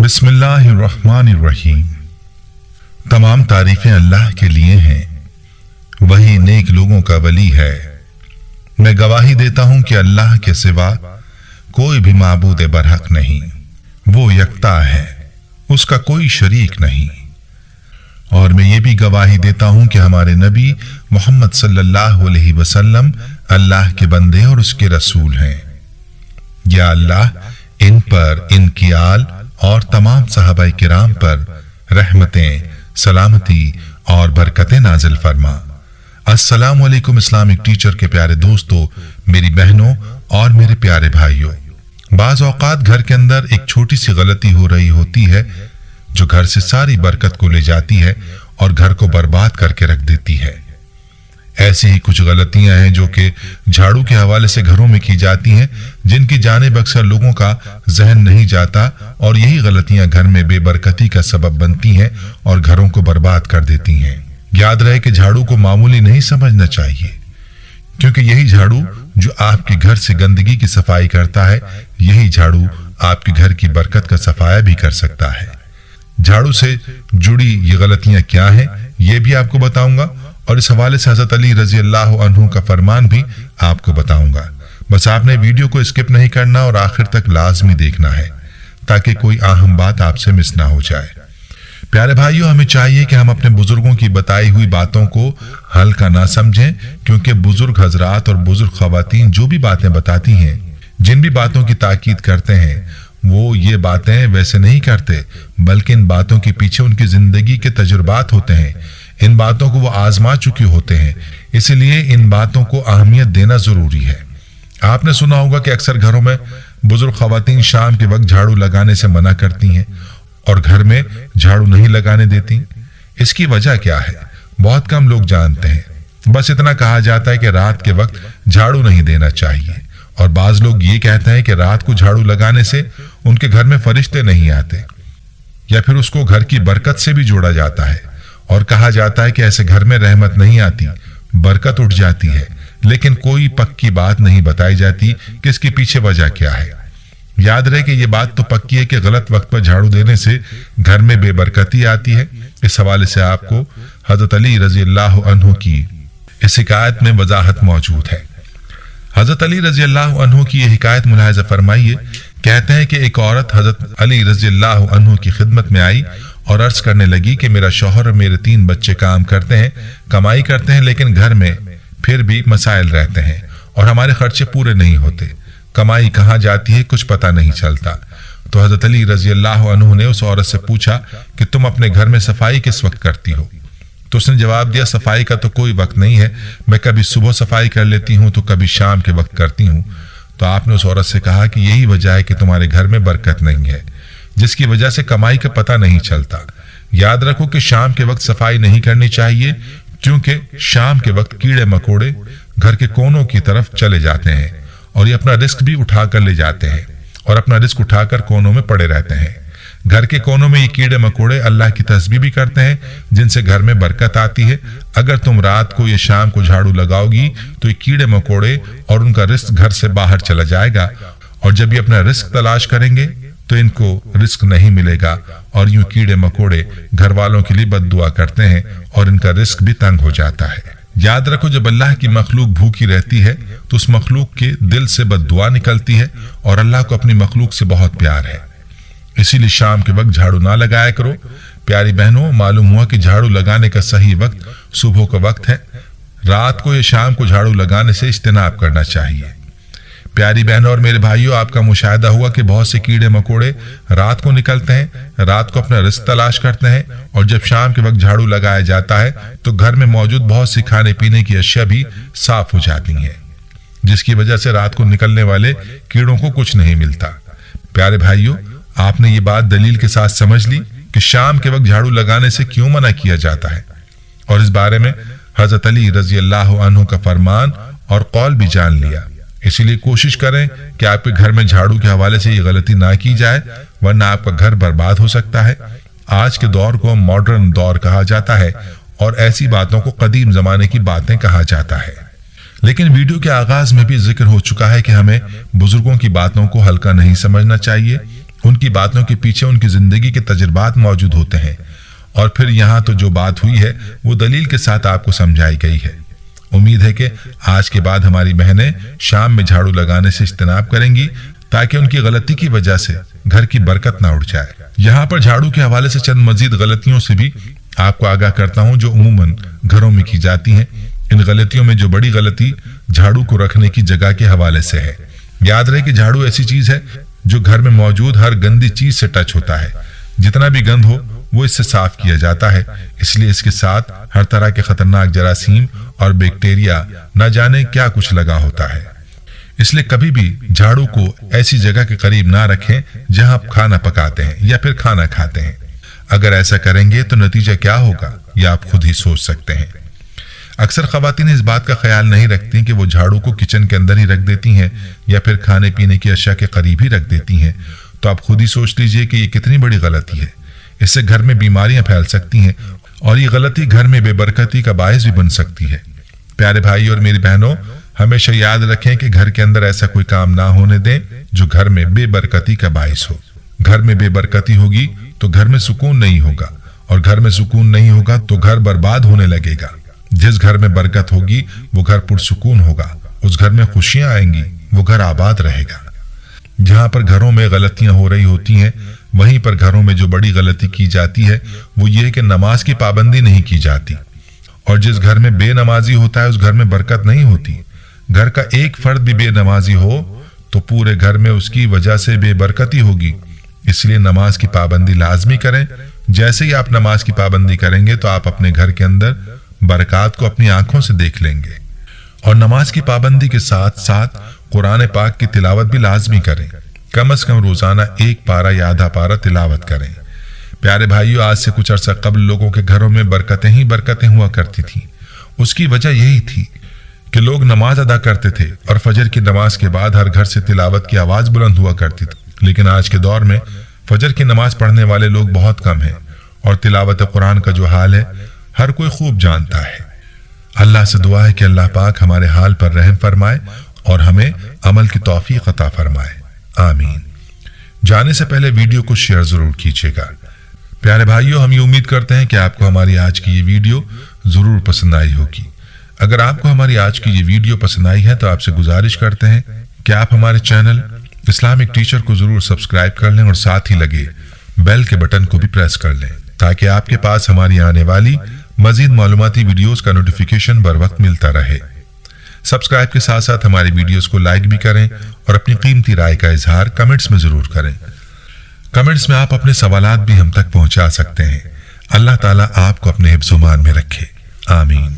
बिस्मिल्लाहिर्रहमानिर्रहीम। तमाम तारीफें अल्लाह के लिए हैं, वही नेक लोगों का वली है। मैं गवाही देता हूं कि अल्लाह के सिवा कोई भी माबूद बरहक नहीं, वो यकता है, उसका कोई शरीक नहीं। और मैं ये भी गवाही देता हूं कि हमारे नबी मोहम्मद सल्लल्लाहु अलैहि वसल्लम अल्लाह के बंदे और उसके रसूल हैं। या अल्लाह इन पर, इनकी आल और तमाम सहाबाए किराम पर रहमतें, सलामती और बरकतें नाजिल फरमा। अस्सलामु अलैकुम इस्लामिक टीचर के प्यारे दोस्तों, मेरी बहनों और मेरे प्यारे भाइयों, बाज औकात घर के अंदर एक छोटी सी गलती हो रही होती है जो घर से सारी बरकत को ले जाती है और घर को बर्बाद करके रख देती है। ऐसी ही कुछ गलतियां हैं जो कि झाड़ू के हवाले से घरों में की जाती हैं, जिनकी जानिब अक्सर लोगों का जहन नहीं जाता, और यही गलतियां घर में बेबरकती का सबब बनती हैं और घरों को बर्बाद कर देती हैं। याद रहे कि झाड़ू को मामूली नहीं समझना चाहिए, क्योंकि यही झाड़ू जो आपके घर से गंदगी की सफाई करता है, यही झाड़ू आपके घर की बरकत का सफाया भी कर सकता है। झाड़ू से जुड़ी ये गलतियां क्या हैं, ये भी आपको बताऊंगा, और इस हवाले से हजरत अली रजी अल्लाह अन्हु का फरमान भी आपको बताऊंगा। बस आपने वीडियो को स्किप नहीं करना और आखिर तक लाजमी देखना है, ताकि कोई अहम बात आपसे मिस ना हो जाए। प्यारे भाइयों, हमें चाहिए कि हम अपने बुजुर्गों की बताई हुई बातों को हल्का ना समझें, क्योंकि बुजुर्ग हजरात और बुजुर्ग खवातीन जो भी बातें बताती हैं, जिन भी बातों की ताकीद करते हैं, वो ये बातें वैसे नहीं करते, बल्कि इन बातों के पीछे उनकी जिंदगी के तजुर्बात होते हैं। इन बातों को वो आजमा चुके होते हैं, इसलिए इन बातों को अहमियत देना जरूरी है। आपने सुना होगा कि अक्सर घरों में बुजुर्ग खवातीन शाम के वक्त झाड़ू लगाने से मना करती हैं और घर में झाड़ू नहीं लगाने देती। इसकी वजह क्या है, बहुत कम लोग जानते हैं। बस इतना कहा जाता है कि रात के वक्त झाड़ू नहीं देना चाहिए, और बाज लोग ये कहते हैं कि रात को झाड़ू लगाने से उनके घर में फरिश्ते नहीं आते, या फिर उसको घर की बरकत से भी जोड़ा जाता है, और कहा जाता है कि ऐसे घर में रहमत नहीं आती, बरकत उठ जाती है। लेकिन कोई पक्की बात नहीं बताई जाती कि इसके पीछे वजह क्या है। याद रहे कि ये बात तो पक्की है कि गलत वक्त पर झाड़ू देने से घर में बेबरकती आती है। इस हवाले से आपको हजरत अली रजी अल्लाह अन्हु की इस हिकायत में वजाहत मौजूद है। हजरत अली रजी अल्लाह अन्हु की यह हिकायत मुलाहिजा फरमाइए। कहते हैं कि एक औरत हजरत अली रजी अल्लाह अन्हु की खिदमत में आई और अर्ज करने लगी कि मेरा शौहर और मेरे 3 बच्चे काम करते हैं, कमाई करते हैं, लेकिन घर में फिर भी मसाइल रहते हैं और हमारे खर्चे पूरे नहीं होते। कमाई कहाँ जाती है कुछ पता नहीं चलता। तो हजरत अली रजी अल्लाह अन्हु ने उस औरत से पूछा कि तुम अपने घर में सफाई किस वक्त करती हो? तो उसने जवाब दिया, सफाई का तो कोई वक्त नहीं है, मैं कभी सुबह सफाई कर लेती हूँ तो कभी शाम के वक्त करती हूँ। तो आपने उस औरत से कहा कि यही वजह है कि तुम्हारे घर में बरकत नहीं है, जिसकी वजह से कमाई का पता नहीं चलता। याद रखो कि शाम के वक्त सफाई नहीं करनी चाहिए, क्योंकि शाम के वक्त कीड़े मकोड़े घर के कोनों की तरफ चले जाते हैं और ये अपना रिस्क भी उठा कर ले जाते हैं, और अपना रिस्क उठाकर कोनों में पड़े रहते हैं। घर के कोनों में ये कीड़े मकोड़े अल्लाह की तस्बीह भी करते हैं, जिनसे घर में बरकत आती है। अगर तुम रात को या शाम को झाड़ू लगाओगी तो ये कीड़े मकोड़े और उनका रिस्क घर से बाहर चला जाएगा, और जब ये अपना रिस्क तलाश करेंगे तो इनको रिस्क नहीं मिलेगा, और यूं कीड़े मकोड़े घर वालों के लिए बद्दुआ करते हैं और इनका रिस्क भी तंग हो जाता है। याद रखो, जब अल्लाह की मखलूक भूखी रहती है तो उस मखलूक के दिल से बद्दुआ निकलती है, और अल्लाह को अपनी मखलूक से बहुत प्यार है। इसीलिए शाम के वक्त झाड़ू ना लगाया करो। प्यारी बहनों, मालूम हुआ कि झाड़ू लगाने का सही वक्त सुबह का वक्त है। रात को या शाम को झाड़ू लगाने से इज्तिनाब करना चाहिए। प्यारी बहनों और मेरे भाइयों, आपका मुशाहिदा हुआ कि बहुत से कीड़े मकोड़े रात को निकलते हैं, रात को अपना रिस्क तलाश करते हैं, और जब शाम के वक्त झाड़ू लगाया जाता है तो घर में मौजूद बहुत सी खाने पीने की अशिया भी साफ हो जाती हैं, जिसकी वजह से रात को निकलने वाले कीड़ों को कुछ नहीं मिलता। प्यारे भाइयों, आपने ये बात दलील के साथ समझ ली कि शाम के वक्त झाड़ू लगाने से क्यों मना किया जाता है, और इस बारे में हजरत अली रजी अल्लाह अन्हु का फरमान और कौल भी जान लिया। इसीलिए कोशिश करें कि आपके घर में झाड़ू के हवाले से ये गलती ना की जाए, वरना आपका घर बर्बाद हो सकता है। आज के दौर को मॉडर्न दौर कहा जाता है, और ऐसी बातों को कदीम जमाने की बातें कहा जाता है। लेकिन वीडियो के आगाज में भी जिक्र हो चुका है कि हमें बुजुर्गों की बातों को हल्का नहीं समझना चाहिए, उनकी बातों के पीछे उनकी जिंदगी के तजुर्बात मौजूद होते हैं, और फिर यहाँ तो जो बात हुई है वो दलील के साथ आपको समझाई गई है। उम्मीद है कि आज के बाद हमारी बहनें शाम में झाड़ू लगाने से इज्तनाब करेंगी, ताकि उनकी गलती की वजह से घर की बरकत ना उड़ जाए। यहाँ पर झाड़ू के हवाले से चंद मजीद गलतियों से भी आपको आगाह करता हूँ जो उमूमन घरों में की जाती हैं। इन गलतियों में जो बड़ी गलती झाड़ू को रखने की जगह के हवाले से है। याद रहे कि झाड़ू ऐसी चीज है जो घर में मौजूद हर गंदी चीज से टच होता है। जितना भी गंद हो वो इससे साफ किया जाता है, इसलिए इसके साथ हर तरह के खतरनाक जरासीम और बैक्टीरिया न जाने क्या कुछ लगा होता है। इसलिए कभी भी झाड़ू को ऐसी जगह के करीब ना रखें जहां आप खाना पकाते हैं या फिर खाना खाते हैं। अगर ऐसा करेंगे तो नतीजा क्या होगा यह आप खुद ही सोच सकते हैं। अक्सर खवातीन इस बात का ख्याल नहीं रखती कि वो झाड़ू को किचन के अंदर ही रख देती हैं या फिर खाने पीने की अशिया के करीब ही रख देती हैं। तो आप खुद ही सोच लीजिए कि ये कितनी बड़ी गलती है। इससे घर में बीमारियां फैल सकती हैं और ये गलती घर में बेबरकती का बायस भी बन सकती है। प्यारे भाई और मेरी बहनों, हमेशा याद रखें कि घर के अंदर ऐसा कोई काम ना होने दें जो घर में बेबरकती का बायस हो। घर में बेबरकती होगी तो घर में सुकून नहीं होगा, और घर में सुकून नहीं होगा तो घर बर्बाद होने लगेगा। जिस घर में बरकत होगी वो घर पुरसुकून होगा, उस घर में खुशियां आएंगी, वो घर आबाद रहेगा। जहां पर घरों में गलतियां हो रही होती हैं, वहीं पर घरों में जो बड़ी गलती की जाती है वो ये कि नमाज की पाबंदी नहीं की जाती। और जिस घर में बेनमाजी होता है उस घर में बरकत नहीं होती। घर का एक फर्द भी बेनमाजी हो तो पूरे घर में उसकी वजह से बेबरकती होगी। इसलिए नमाज की पाबंदी लाजमी करें। जैसे ही आप नमाज की पाबंदी करेंगे तो आप अपने घर के अंदर बरकत को अपनी आंखों से देख लेंगे। और नमाज की पाबंदी के साथ साथ कुरान पाक की तिलावत भी लाजमी करें। कम से कम रोजाना 1 पारा या आधा पारा तिलावत करें। प्यारे भाइयों, आज से कुछ अर्सा कबल लोगों के घरों में बरकतें ही बरकतें हुआ करती थीं। उसकी वजह यही थी कि लोग नमाज अदा करते थे और फजर की नमाज के बाद हर घर से तिलावत की आवाज बुलंद हुआ करती थी। लेकिन आज के दौर में फजर की नमाज पढ़ने वाले लोग बहुत कम हैं, और तिलावत कुरान का जो हाल है हर कोई खूब जानता है। अल्लाह से दुआ है कि अल्लाह पाक हमारे हाल पर रहम फरमाए और हमें अमल की तौफीक अता फरमाए। आमीन। जाने से पहले वीडियो को शेयर जरूर कीजिएगा। प्यारे भाइयों, हम ये उम्मीद करते हैं कि आपको हमारी आज की ये वीडियो जरूर पसंद आई होगी। अगर आपको हमारी आज की ये वीडियो पसंद आई है तो आपसे गुजारिश करते हैं कि आप हमारे चैनल इस्लामिक टीचर को जरूर सब्सक्राइब कर लें और साथ ही लगे बेल के बटन को भी प्रेस कर लें, ताकि आपके पास हमारी आने वाली मजीद मालूमाती वीडियोस का नोटिफिकेशन बर वक्त मिलता रहे। सब्सक्राइब के साथ साथ हमारी वीडियोस को लाइक भी करें और अपनी कीमती राय का इजहार कमेंट्स में जरूर करें। कमेंट्स में आप अपने सवालात भी हम तक पहुंचा सकते हैं। अल्लाह ताला आपको अपने हिफ्ज़-ओ-मान में रखे। आमीन।